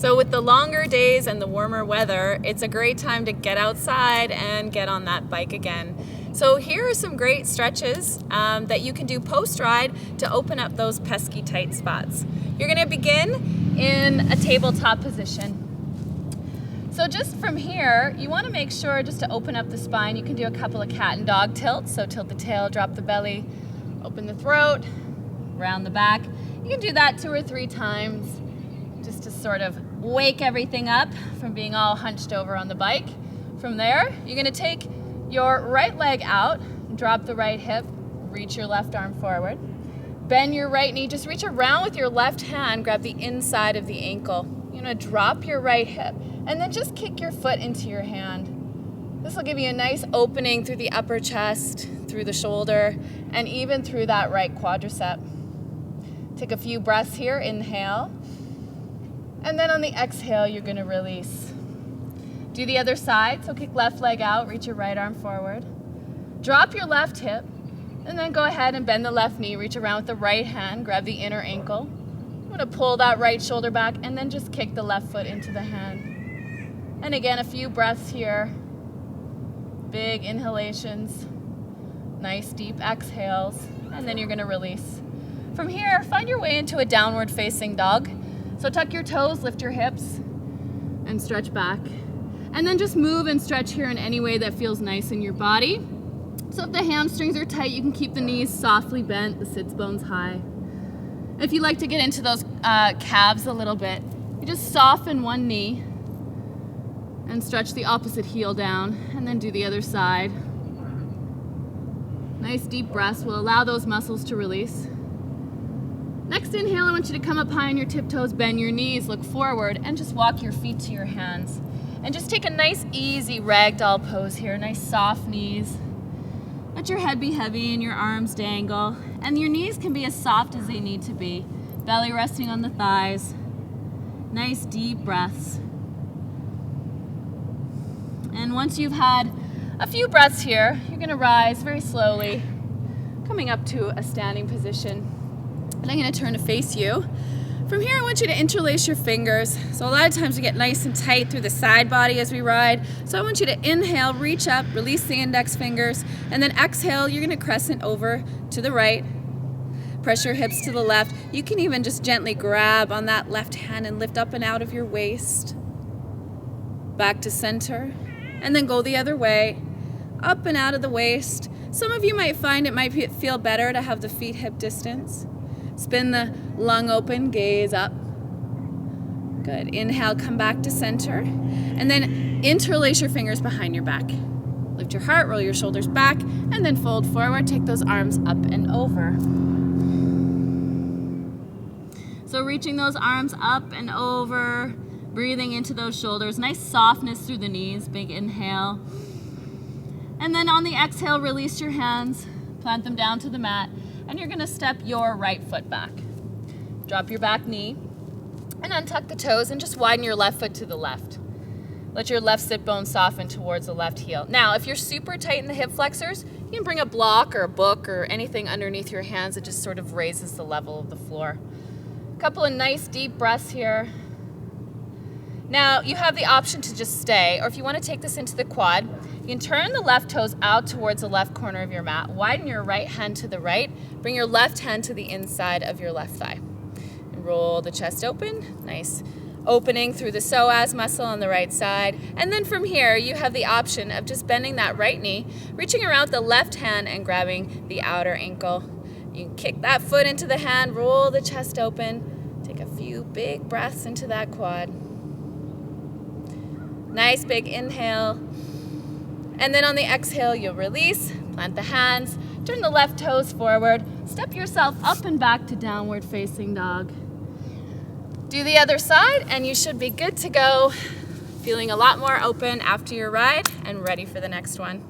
So with the longer days and the warmer weather, it's a great time to get outside and get on that bike again. So here are some great stretches that you can do post-ride to open up those pesky tight spots. You're gonna begin in a tabletop position. So just from here, you wanna make sure just to open up the spine, you can do a couple of cat and dog tilts. So tilt the tail, drop the belly, open the throat, round the back. You can do that 2 or 3 times just to sort of wake everything up from being all hunched over on the bike. From there, you're gonna take your right leg out, drop the right hip, reach your left arm forward. Bend your right knee, just reach around with your left hand, grab the inside of the ankle. You're gonna drop your right hip, and then just kick your foot into your hand. This will give you a nice opening through the upper chest, through the shoulder, and even through that right quadricep. Take a few breaths here, inhale. And then on the exhale, you're gonna release. Do the other side, so kick left leg out, reach your right arm forward. Drop your left hip, and then go ahead and bend the left knee, reach around with the right hand, grab the inner ankle. I'm gonna pull that right shoulder back, and then just kick the left foot into the hand. And again, a few breaths here. Big inhalations, nice deep exhales, and then you're gonna release. From here, find your way into a downward facing dog. So tuck your toes, lift your hips, and stretch back. And then just move and stretch here in any way that feels nice in your body. So if the hamstrings are tight, you can keep the knees softly bent, the sits bones high. If you like to get into those calves a little bit, you just soften one knee and stretch the opposite heel down, and then do the other side. Nice deep breaths will allow those muscles to release. Next inhale, I want you to come up high on your tiptoes, bend your knees, look forward, and just walk your feet to your hands. And just take a nice easy ragdoll pose here, nice soft knees. Let your head be heavy and your arms dangle. And your knees can be as soft as they need to be. Belly resting on the thighs. Nice deep breaths. And once you've had a few breaths here, you're gonna rise very slowly, coming up to a standing position. And I'm gonna turn to face you. From here, I want you to interlace your fingers. So a lot of times we get nice and tight through the side body as we ride. So I want you to inhale, reach up, release the index fingers, and then exhale, you're gonna crescent over to the right. Press your hips to the left. You can even just gently grab on that left hand and lift up and out of your waist. Back to center, and then go the other way, up and out of the waist. Some of you might find it might feel better to have the feet hip distance. Spin the lung open, gaze up. Good. Inhale, come back to center. And then interlace your fingers behind your back. Lift your heart, roll your shoulders back, and then fold forward. Take those arms up and over. So reaching those arms up and over, breathing into those shoulders. Nice softness through the knees. Big inhale. And then on the exhale, release your hands, plant them down to the mat. And you're gonna step your right foot back. Drop your back knee and untuck the toes and just widen your left foot to the left. Let your left sit bone soften towards the left heel. Now, if you're super tight in the hip flexors, you can bring a block or a book or anything underneath your hands that just sort of raises the level of the floor. A couple of nice deep breaths here. Now, you have the option to just stay, or if you want to take this into the quad, you can turn the left toes out towards the left corner of your mat, widen your right hand to the right, bring your left hand to the inside of your left thigh. And roll the chest open, nice opening through the psoas muscle on the right side. And then from here, you have the option of just bending that right knee, reaching around the left hand and grabbing the outer ankle. You can kick that foot into the hand, roll the chest open, take a few big breaths into that quad. Nice big inhale. And then on the exhale, you'll release, plant the hands, turn the left toes forward, step yourself up and back to downward facing dog. Do the other side, and you should be good to go. Feeling a lot more open after your ride and ready for the next one.